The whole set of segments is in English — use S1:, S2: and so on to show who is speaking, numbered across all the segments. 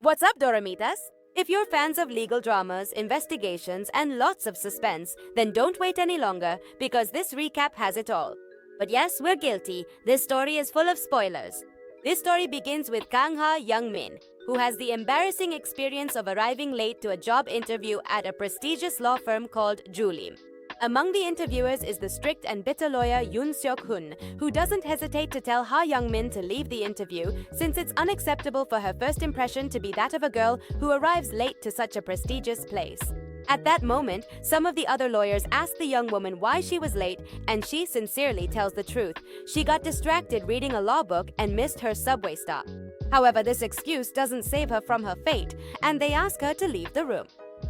S1: What's up, Doramitas? If you're fans of legal dramas, investigations, and lots of suspense, then don't wait any longer because this recap has it all. But yes, we're guilty. This story is full of spoilers. This story begins with Kang Ha Young-min, who has the embarrassing experience of arriving late to a job interview at a prestigious law firm called Julim. Among the interviewers is the strict and bitter lawyer Yoon Seok-hun, who doesn't hesitate to tell Ha Young-min to leave the interview since it's unacceptable for her first impression to be that of a girl who arrives late to such a prestigious place. At that moment, some of the other lawyers ask the young woman why she was late, and she sincerely tells the truth. She got distracted reading a law book and missed her subway stop. However, this excuse doesn't save her from her fate, and they ask her to leave the room.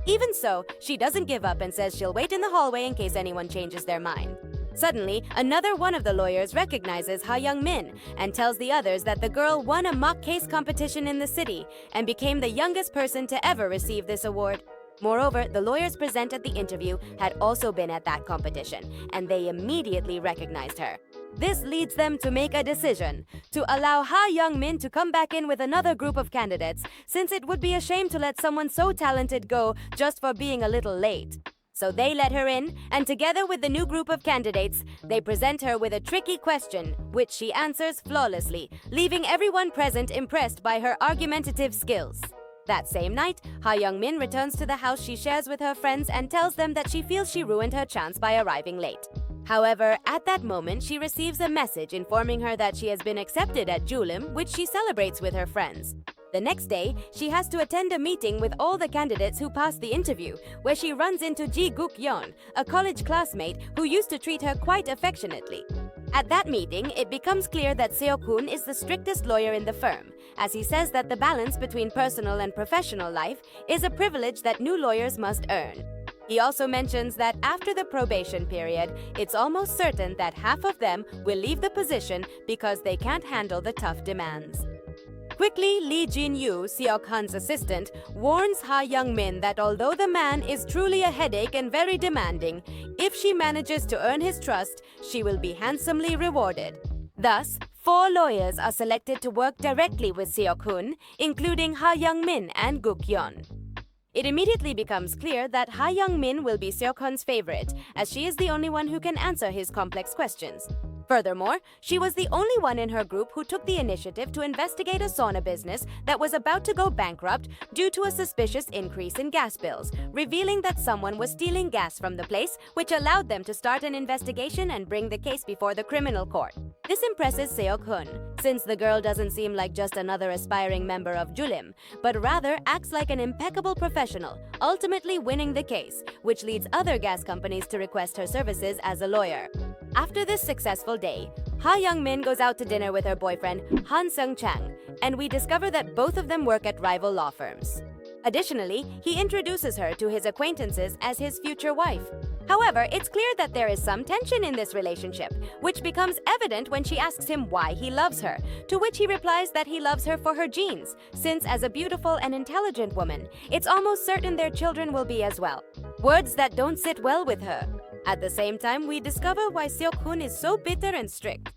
S1: Even so, she doesn't give up and says she'll wait in the hallway in case anyone changes their mind. Suddenly, another one of the lawyers recognizes Ha Young-min and tells the others that the girl won a mock case competition in the city and became the youngest person to ever receive this award. Moreover, the lawyers present at the interview had also been at that competition, and they immediately recognized her. This leads them to make a decision to allow Ha Young-min to come back in with another group of candidates, since it would be a shame to let someone so talented go just for being a little late. So they let her in, and together with the new group of candidates, they present her with a tricky question, which she answers flawlessly, leaving everyone present impressed by her argumentative skills. That same night, Ha Young-min returns to the house she shares with her friends and tells them that she feels she ruined her chance by arriving late. However, at that moment, she receives a message informing her that she has been accepted at Julim, which she celebrates with her friends. The next day, she has to attend a meeting with all the candidates who passed the interview, where she runs into Ji Guk-yeon, a college classmate who used to treat her quite affectionately. At that meeting, it becomes clear that Seok-hun is the strictest lawyer in the firm, as he says that the balance between personal and professional life is a privilege that new lawyers must earn. He also mentions that after the probation period, it's almost certain that half of them will leave the position because they can't handle the tough demands. Quickly, Lee Jin-yu, Seok-hun's assistant, warns Ha Young-min that although the man is truly a headache and very demanding, if she manages to earn his trust, she will be handsomely rewarded. Thus, 4 lawyers are selected to work directly with Seok-hun, including Ha Young-min and Guk-yeon. It immediately becomes clear that Ha Young-min will be Seok-hun's favorite, as she is the only one who can answer his complex questions. Furthermore, she was the only one in her group who took the initiative to investigate a sauna business that was about to go bankrupt due to a suspicious increase in gas bills, revealing that someone was stealing gas from the place, which allowed them to start an investigation and bring the case before the criminal court. This impresses Seok-hun, since the girl doesn't seem like just another aspiring member of Julim, but rather acts like an impeccable professional, ultimately winning the case, which leads other gas companies to request her services as a lawyer. After this successful day, Ha Young-min goes out to dinner with her boyfriend, Han Seung-chang, and we discover that both of them work at rival law firms. Additionally, he introduces her to his acquaintances as his future wife. However, it's clear that there is some tension in this relationship, which becomes evident when she asks him why he loves her, to which he replies that he loves her for her genes, since as a beautiful and intelligent woman, it's almost certain their children will be as well. Words that don't sit well with her. At the same time, we discover why Seok-hun is so bitter and strict.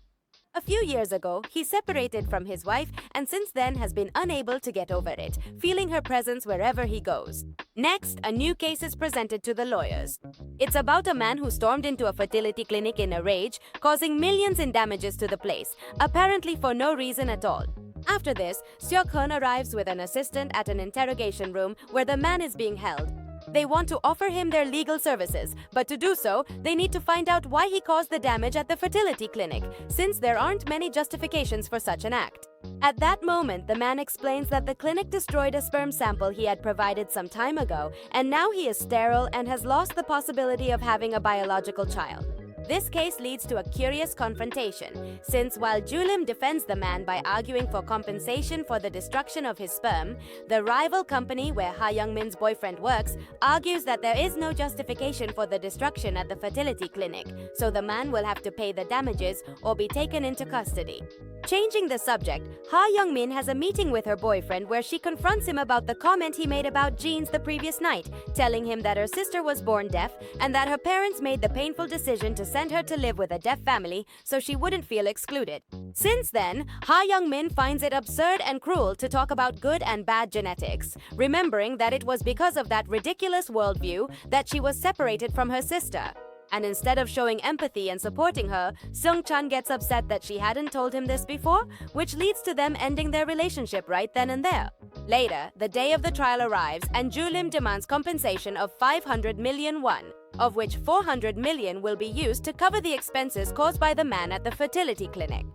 S1: A few years ago, he separated from his wife and since then has been unable to get over it, feeling her presence wherever he goes. Next, a new case is presented to the lawyers. It's about a man who stormed into a fertility clinic in a rage, causing millions in damages to the place, apparently for no reason at all. After this, Seok-hun arrives with an assistant at an interrogation room where the man is being held. They want to offer him their legal services, but to do so, they need to find out why he caused the damage at the fertility clinic, since there aren't many justifications for such an act. At that moment, the man explains that the clinic destroyed a sperm sample he had provided some time ago, and now he is sterile and has lost the possibility of having a biological child. This case leads to a curious confrontation, since while Julim defends the man by arguing for compensation for the destruction of his sperm, the rival company where Ha Young-min's boyfriend works argues that there is no justification for the destruction at the fertility clinic, so the man will have to pay the damages or be taken into custody. Changing the subject, Ha Young-min has a meeting with her boyfriend where she confronts him about the comment he made about jeans the previous night, telling him that her sister was born deaf and that her parents made the painful decision to send her to live with a deaf family so she wouldn't feel excluded. Since then, Ha Young-min finds it absurd and cruel to talk about good and bad genetics, remembering that it was because of that ridiculous worldview that she was separated from her sister. And instead of showing empathy and supporting her, Seung-chan gets upset that she hadn't told him this before, which leads to them ending their relationship right then and there. Later, the day of the trial arrives and Ju-lim demands compensation of 500 million won, of which 400 million will be used to cover the expenses caused by the man at the fertility clinic.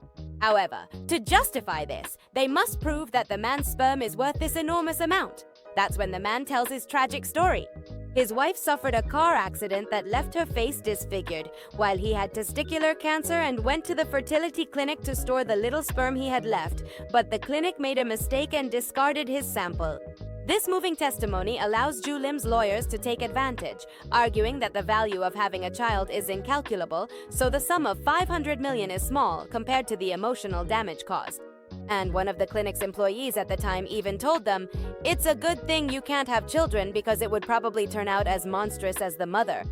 S1: However, to justify this, they must prove that the man's sperm is worth this enormous amount. That's when the man tells his tragic story. His wife suffered a car accident that left her face disfigured, while he had testicular cancer and went to the fertility clinic to store the little sperm he had left, but the clinic made a mistake and discarded his sample. This moving testimony allows Ju-lim's lawyers to take advantage, arguing that the value of having a child is incalculable, so the sum of 500 million is small compared to the emotional damage caused. And one of the clinic's employees at the time even told them, "It's a good thing you can't have children because it would probably turn out as monstrous as the mother."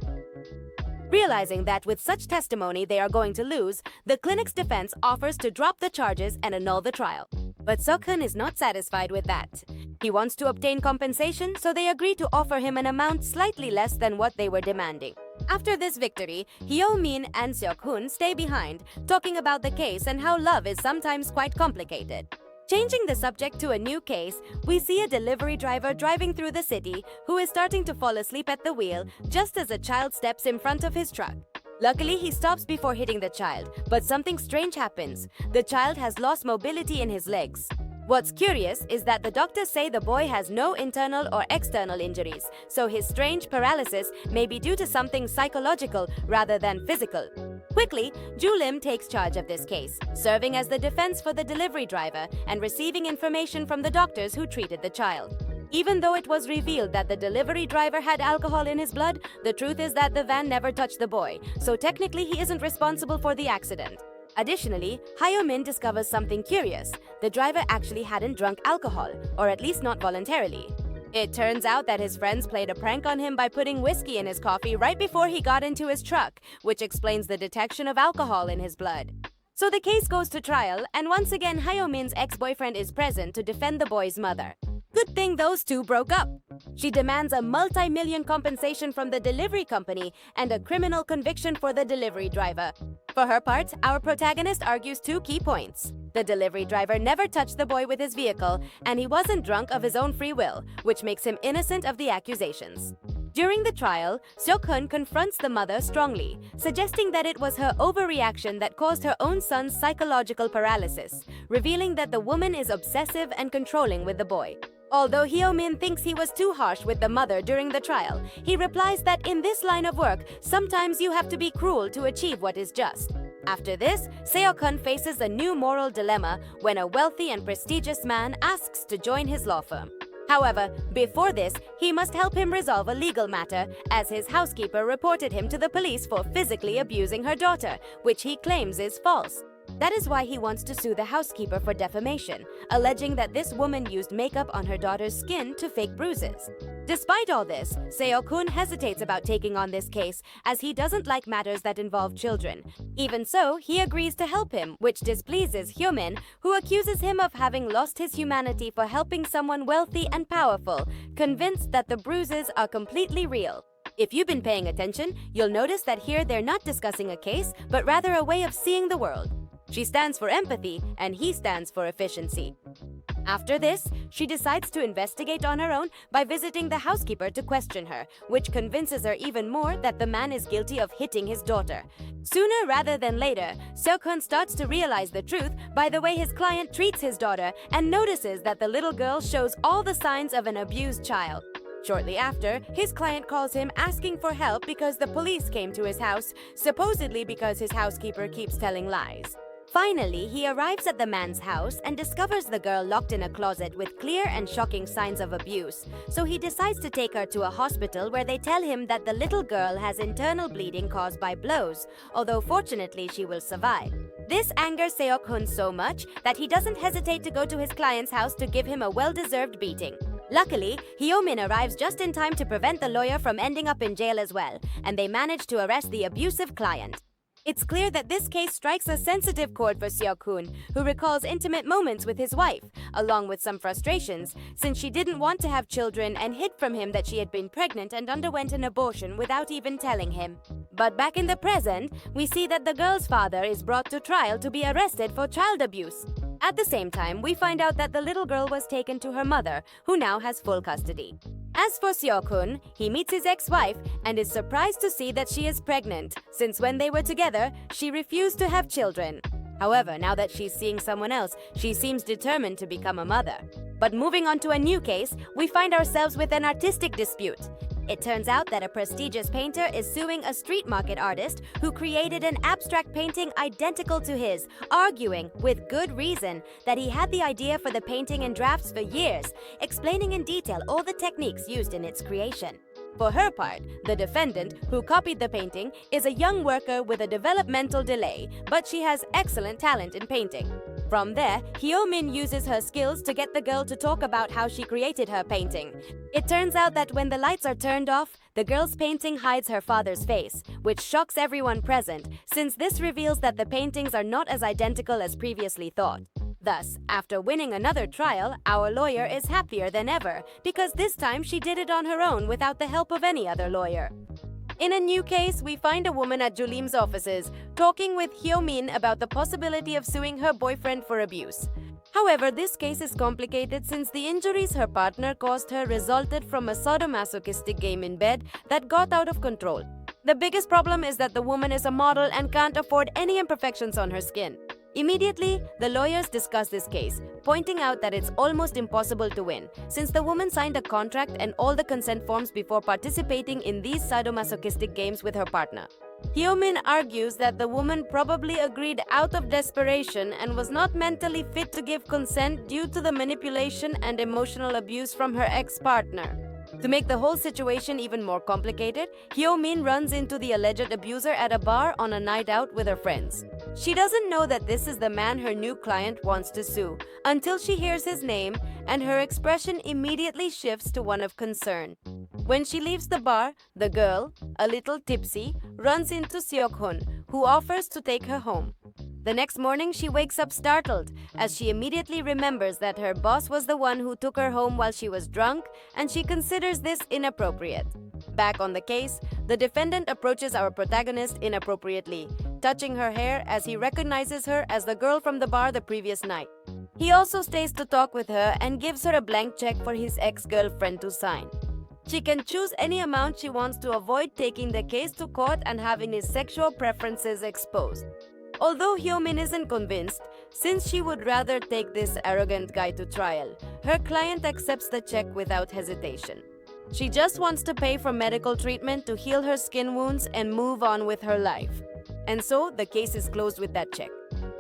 S1: Realizing that with such testimony they are going to lose, the clinic's defense offers to drop the charges and annul the trial. But Seok-hun is not satisfied with that. He wants to obtain compensation, so they agree to offer him an amount slightly less than what they were demanding. After this victory, Hyo-min and Seok-hun stay behind, talking about the case and how love is sometimes quite complicated. Changing the subject to a new case, we see a delivery driver driving through the city who is starting to fall asleep at the wheel just as a child steps in front of his truck. Luckily, he stops before hitting the child, but something strange happens. The child has lost mobility in his legs. What's curious is that the doctors say the boy has no internal or external injuries, so his strange paralysis may be due to something psychological rather than physical. Quickly, Ju-lim takes charge of this case, serving as the defense for the delivery driver and receiving information from the doctors who treated the child. Even though it was revealed that the delivery driver had alcohol in his blood, the truth is that the van never touched the boy, so technically he isn't responsible for the accident. Additionally, Hyo-min discovers something curious. The driver actually hadn't drunk alcohol, or at least not voluntarily. It turns out that his friends played a prank on him by putting whiskey in his coffee right before he got into his truck, which explains the detection of alcohol in his blood. So the case goes to trial, and once again Hyo-min's ex-boyfriend is present to defend the boy's mother. Good thing those two broke up. She demands a multi-million compensation from the delivery company and a criminal conviction for the delivery driver. For her part, our protagonist argues two key points. The delivery driver never touched the boy with his vehicle, and he wasn't drunk of his own free will, which makes him innocent of the accusations. During the trial, Seok-hun confronts the mother strongly, suggesting that it was her overreaction that caused her own son's psychological paralysis, revealing that the woman is obsessive and controlling with the boy. Although Hyo-min thinks he was too harsh with the mother during the trial, he replies that in this line of work, sometimes you have to be cruel to achieve what is just. After this, Seok-hun faces a new moral dilemma when a wealthy and prestigious man asks to join his law firm. However, before this, he must help him resolve a legal matter, as his housekeeper reported him to the police for physically abusing her daughter, which he claims is false. That is why he wants to sue the housekeeper for defamation, alleging that this woman used makeup on her daughter's skin to fake bruises. Despite all this, Seok-hun hesitates about taking on this case, as he doesn't like matters that involve children. Even so, he agrees to help him, which displeases Hyo-min, who accuses him of having lost his humanity for helping someone wealthy and powerful, convinced that the bruises are completely real. If you've been paying attention, you'll notice that here they're not discussing a case, but rather a way of seeing the world. She stands for empathy, and he stands for efficiency. After this, she decides to investigate on her own by visiting the housekeeper to question her, which convinces her even more that the man is guilty of hitting his daughter. Sooner rather than later, Seok-hun starts to realize the truth by the way his client treats his daughter and notices that the little girl shows all the signs of an abused child. Shortly after, his client calls him asking for help because the police came to his house, supposedly because his housekeeper keeps telling lies. Finally, he arrives at the man's house and discovers the girl locked in a closet with clear and shocking signs of abuse. So he decides to take her to a hospital where they tell him that the little girl has internal bleeding caused by blows, although fortunately she will survive. This angers Seok-hun so much that he doesn't hesitate to go to his client's house to give him a well-deserved beating. Luckily, Hyo-min arrives just in time to prevent the lawyer from ending up in jail as well, and they manage to arrest the abusive client. It's clear that this case strikes a sensitive chord for Seok-hun, who recalls intimate moments with his wife, along with some frustrations, since she didn't want to have children and hid from him that she had been pregnant and underwent an abortion without even telling him. But back in the present, we see that the girl's father is brought to trial to be arrested for child abuse. At the same time, we find out that the little girl was taken to her mother, who now has full custody. As for Seok-hun, he meets his ex-wife and is surprised to see that she is pregnant, since when they were together, she refused to have children. However, now that she's seeing someone else, she seems determined to become a mother. But moving on to a new case, we find ourselves with an artistic dispute. It turns out that a prestigious painter is suing a street market artist who created an abstract painting identical to his, arguing, with good reason, that he had the idea for the painting in drafts for years, explaining in detail all the techniques used in its creation. For her part, the defendant, who copied the painting, is a young worker with a developmental delay, but she has excellent talent in painting. From there, Hyo-min uses her skills to get the girl to talk about how she created her painting. It turns out that when the lights are turned off, the girl's painting hides her father's face, which shocks everyone present, since this reveals that the paintings are not as identical as previously thought. Thus, after winning another trial, our lawyer is happier than ever, because this time she did it on her own without the help of any other lawyer. In a new case, we find a woman at Julim's offices, talking with Hyo-min about the possibility of suing her boyfriend for abuse. However, this case is complicated since the injuries her partner caused her resulted from a sadomasochistic game in bed that got out of control. The biggest problem is that the woman is a model and can't afford any imperfections on her skin. Immediately, the lawyers discuss this case, pointing out that it's almost impossible to win, since the woman signed a contract and all the consent forms before participating in these sadomasochistic games with her partner. Hyo-min argues that the woman probably agreed out of desperation and was not mentally fit to give consent due to the manipulation and emotional abuse from her ex-partner. To make the whole situation even more complicated, Hyo-min runs into the alleged abuser at a bar on a night out with her friends. She doesn't know that this is the man her new client wants to sue, until she hears his name, and her expression immediately shifts to one of concern. When she leaves the bar, the girl, a little tipsy, runs into Seok-hun, who offers to take her home. The next morning, she wakes up startled, as she immediately remembers that her boss was the one who took her home while she was drunk, and she considers this inappropriate. Back on the case, the defendant approaches our protagonist inappropriately, touching her hair as he recognizes her as the girl from the bar the previous night. He also stays to talk with her and gives her a blank check for his ex-girlfriend to sign. She can choose any amount she wants to avoid taking the case to court and having his sexual preferences exposed. Although Hyo-min isn't convinced, since she would rather take this arrogant guy to trial, her client accepts the check without hesitation. She just wants to pay for medical treatment to heal her skin wounds and move on with her life. And so, the case is closed with that check.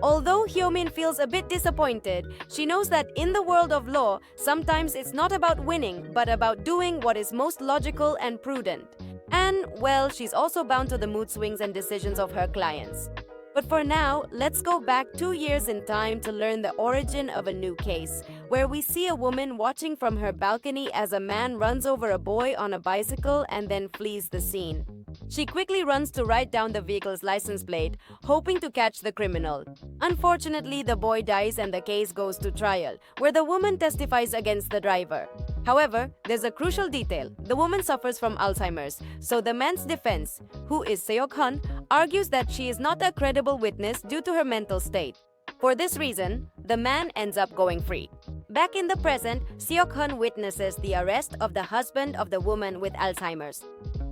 S1: Although Hyo-min feels a bit disappointed, she knows that in the world of law, sometimes it's not about winning, but about doing what is most logical and prudent. And, well, she's also bound to the mood swings and decisions of her clients. But for now, let's go back 2 years in time to learn the origin of a new case, where we see a woman watching from her balcony as a man runs over a boy on a bicycle and then flees the scene. She quickly runs to write down the vehicle's license plate, hoping to catch the criminal. Unfortunately, the boy dies and the case goes to trial, where the woman testifies against the driver. However, there's a crucial detail. The woman suffers from Alzheimer's, so the man's defense, who is Seok-hun, argues that she is not a credible witness due to her mental state. For this reason, the man ends up going free. Back in the present, Seok-hun witnesses the arrest of the husband of the woman with Alzheimer's.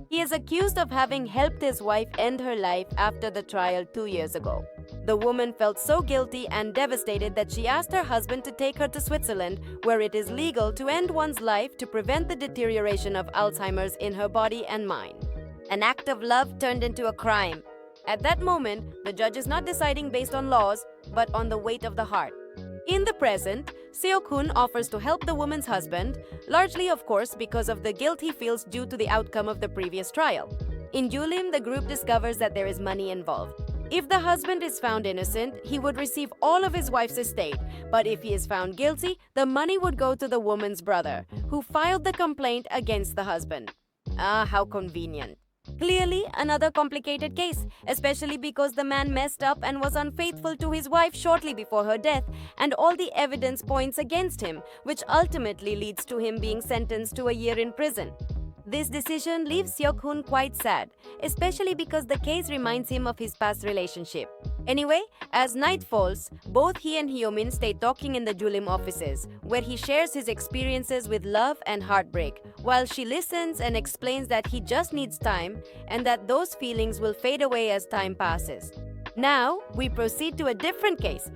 S1: He is accused of having helped his wife end her life after the trial 2 years ago. The woman felt so guilty and devastated that she asked her husband to take her to Switzerland, where it is legal to end one's life to prevent the deterioration of Alzheimer's in her body and mind. An act of love turned into a crime. At that moment, the judge is not deciding based on laws, but on the weight of the heart. In the present, Seo-kun offers to help the woman's husband, largely of course because of the guilt he feels due to the outcome of the previous trial. In Julim, the group discovers that there is money involved. If the husband is found innocent, he would receive all of his wife's estate, but if he is found guilty, the money would go to the woman's brother, who filed the complaint against the husband. Ah, how convenient. Clearly, another complicated case, especially because the man messed up and was unfaithful to his wife shortly before her death, and all the evidence points against him, which ultimately leads to him being sentenced to a year in prison. This decision leaves Seok-hun quite sad, especially because the case reminds him of his past relationship. Anyway, as night falls, both he and Hyo-min stay talking in the Julim offices, where he shares his experiences with love and heartbreak, while she listens and explains that he just needs time and that those feelings will fade away as time passes. Now, we proceed to a different case,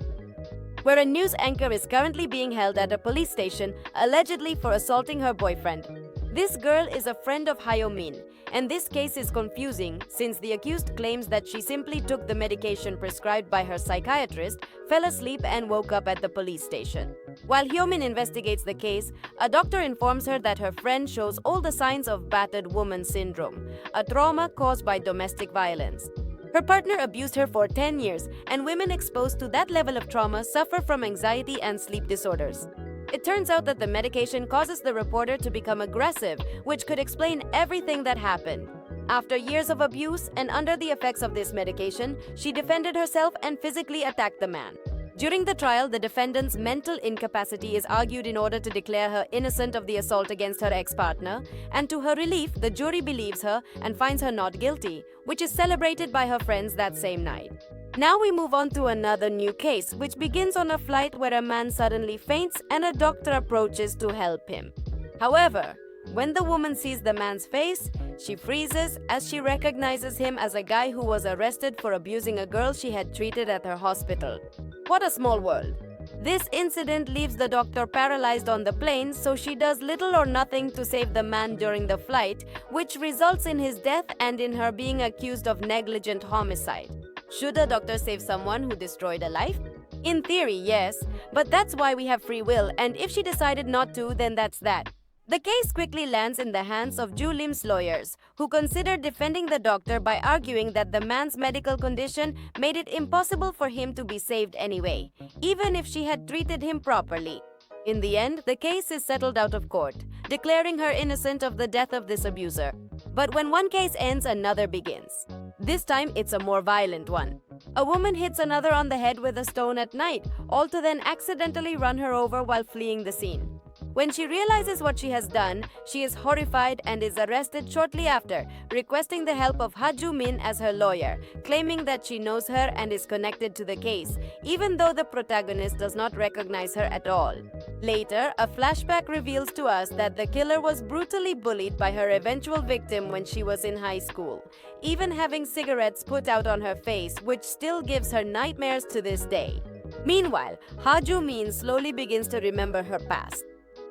S1: where a news anchor is currently being held at a police station, allegedly for assaulting her boyfriend. This girl is a friend of Hyo-min, and this case is confusing since the accused claims that she simply took the medication prescribed by her psychiatrist, fell asleep and woke up at the police station. While Hyo-min investigates the case, a doctor informs her that her friend shows all the signs of battered woman syndrome, a trauma caused by domestic violence. Her partner abused her for 10 years, and women exposed to that level of trauma suffer from anxiety and sleep disorders. It turns out that the medication causes the reporter to become aggressive, which could explain everything that happened. After years of abuse and under the effects of this medication, she defended herself and physically attacked the man. During the trial, the defendant's mental incapacity is argued in order to declare her innocent of the assault against her ex-partner, and to her relief, the jury believes her and finds her not guilty, which is celebrated by her friends that same night. Now we move on to another new case, which begins on a flight where a man suddenly faints and a doctor approaches to help him. However, when the woman sees the man's face, she freezes as she recognizes him as a guy who was arrested for abusing a girl she had treated at her hospital. What a small world. This incident leaves the doctor paralyzed on the plane, so she does little or nothing to save the man during the flight, which results in his death and in her being accused of negligent homicide. Should a doctor save someone who destroyed a life? In theory, yes, but that's why we have free will, and if she decided not to, then that's that. The case quickly lands in the hands of Ju Lim's lawyers, who considered defending the doctor by arguing that the man's medical condition made it impossible for him to be saved anyway, even if she had treated him properly. In the end, the case is settled out of court, declaring her innocent of the death of this abuser. But when one case ends, another begins. This time, it's a more violent one. A woman hits another on the head with a stone at night, all to then accidentally run her over while fleeing the scene. When she realizes what she has done, she is horrified and is arrested shortly after, requesting the help of Ha Ju-min as her lawyer, claiming that she knows her and is connected to the case, even though the protagonist does not recognize her at all. Later, a flashback reveals to us that the killer was brutally bullied by her eventual victim when she was in high school, even having cigarettes put out on her face, which still gives her nightmares to this day. Meanwhile, Ha Ju-min slowly begins to remember her past.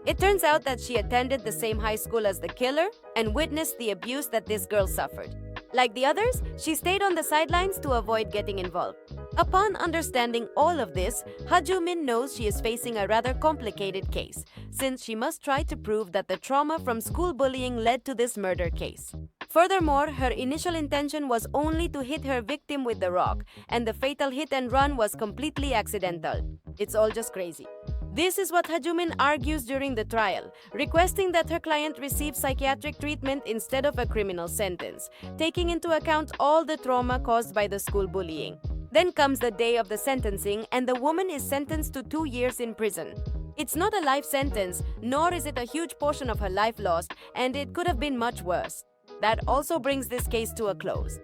S1: It turns out that she attended the same high school as the killer and witnessed the abuse that this girl suffered. Like the others, she stayed on the sidelines to avoid getting involved. Upon understanding all of this, Ha Ju-min knows she is facing a rather complicated case, since she must try to prove that the trauma from school bullying led to this murder case. Furthermore, her initial intention was only to hit her victim with the rock, and the fatal hit and run was completely accidental. It's all just crazy. This is what Ha Ju-min argues during the trial, requesting that her client receive psychiatric treatment instead of a criminal sentence, taking into account all the trauma caused by the school bullying. Then comes the day of the sentencing, and the woman is sentenced to 2 years in prison. It's not a life sentence, nor is it a huge portion of her life lost, and it could have been much worse. That also brings this case to a close.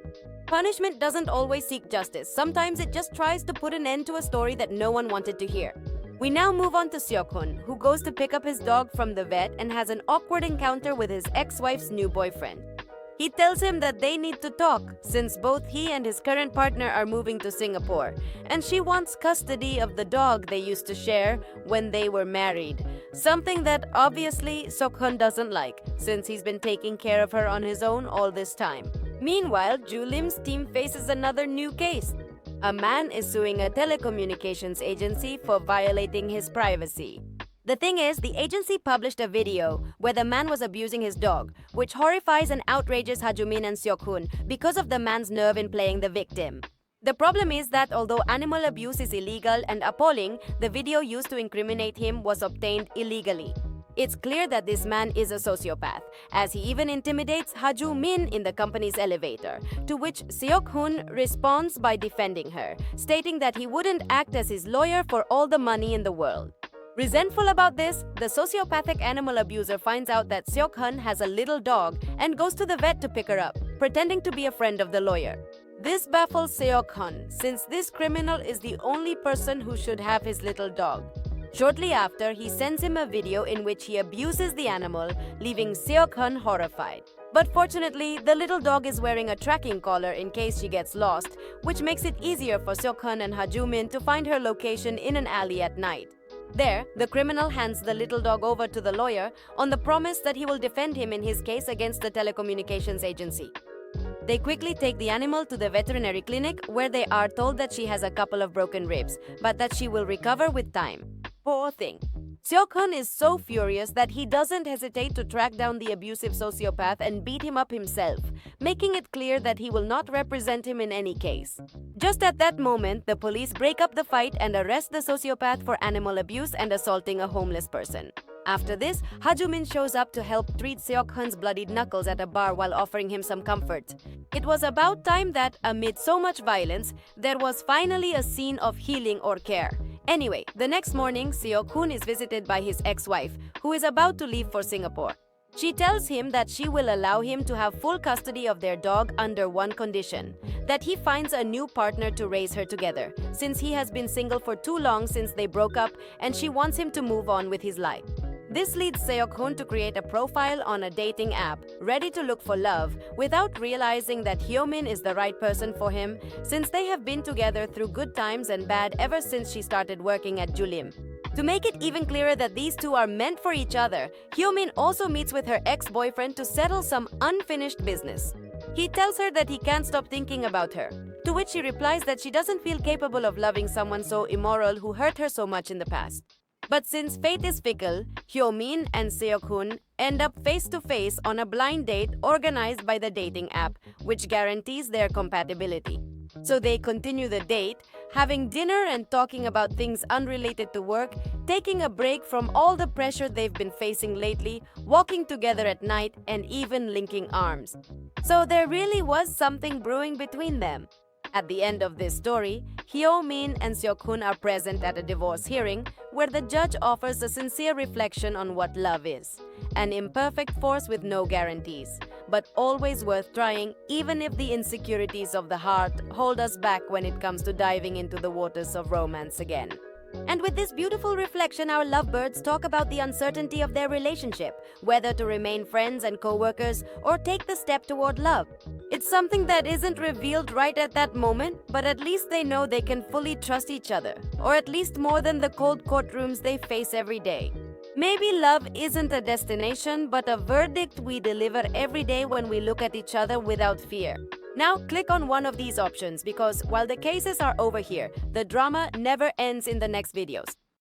S1: Punishment doesn't always seek justice. Sometimes it just tries to put an end to a story that no one wanted to hear. We now move on to Seok-hun, who goes to pick up his dog from the vet and has an awkward encounter with his ex-wife's new boyfriend. He tells him that they need to talk, since both he and his current partner are moving to Singapore, and she wants custody of the dog they used to share when they were married, something that obviously Seok-hun doesn't like, since he's been taking care of her on his own all this time. Meanwhile, Julim's team faces another new case. A man is suing a telecommunications agency for violating his privacy. The thing is, the agency published a video where the man was abusing his dog, which horrifies and outrages Hajumin and Seok-hoon because of the man's nerve in playing the victim. The problem is that although animal abuse is illegal and appalling, the video used to incriminate him was obtained illegally. It's clear that this man is a sociopath, as he even intimidates Hajumin in the company's elevator, to which Seok-hoon responds by defending her, stating that he wouldn't act as his lawyer for all the money in the world. Resentful about this, the sociopathic animal abuser finds out that Seok-hoon has a little dog and goes to the vet to pick her up, pretending to be a friend of the lawyer. This baffles Seok-hoon, since this criminal is the only person who should have his little dog. Shortly after, he sends him a video in which he abuses the animal, leaving Seok-hoon horrified. But fortunately, the little dog is wearing a tracking collar in case she gets lost, which makes it easier for Seok-hoon and Hajumin to find her location in an alley at night. There, the criminal hands the little dog over to the lawyer on the promise that he will defend him in his case against the telecommunications agency. They quickly take the animal to the veterinary clinic, where they are told that she has a couple of broken ribs, but that she will recover with time. Poor thing. Seok-hoon is so furious that he doesn't hesitate to track down the abusive sociopath and beat him up himself, making it clear that he will not represent him in any case. Just at that moment, the police break up the fight and arrest the sociopath for animal abuse and assaulting a homeless person. After this, Hajumin shows up to help treat Seok-hoon's bloodied knuckles at a bar while offering him some comfort. It was about time that, amid so much violence, there was finally a scene of healing or care. Anyway, the next morning, Seok-hoon is visited by his ex-wife, who is about to leave for Singapore. She tells him that she will allow him to have full custody of their dog under one condition: that he finds a new partner to raise her together, since he has been single for too long since they broke up and she wants him to move on with his life. This leads Seok-hoon to create a profile on a dating app, ready to look for love, without realizing that Hyo-min is the right person for him, since they have been together through good times and bad ever since she started working at Julim. To make it even clearer that these two are meant for each other, Hyo-min also meets with her ex-boyfriend to settle some unfinished business. He tells her that he can't stop thinking about her, to which she replies that she doesn't feel capable of loving someone so immoral who hurt her so much in the past. But since fate is fickle, Hyo-min and Seok-hoon end up face-to-face on a blind date organized by the dating app, which guarantees their compatibility. So they continue the date, having dinner and talking about things unrelated to work, taking a break from all the pressure they've been facing lately, walking together at night, and even linking arms. So there really was something brewing between them. At the end of this story, Hyo-min and Seok-hoon are present at a divorce hearing where the judge offers a sincere reflection on what love is. An imperfect force with no guarantees, but always worth trying even if the insecurities of the heart hold us back when it comes to diving into the waters of romance again. And with this beautiful reflection, our lovebirds talk about the uncertainty of their relationship, whether to remain friends and co-workers or take the step toward love. It's something that isn't revealed right at that moment, but at least they know they can fully trust each other, or at least more than the cold courtrooms they face every day. Maybe love isn't a destination, but a verdict we deliver every day when we look at each other without fear. Now click on one of these options because while the cases are over here, the drama never ends in the next videos.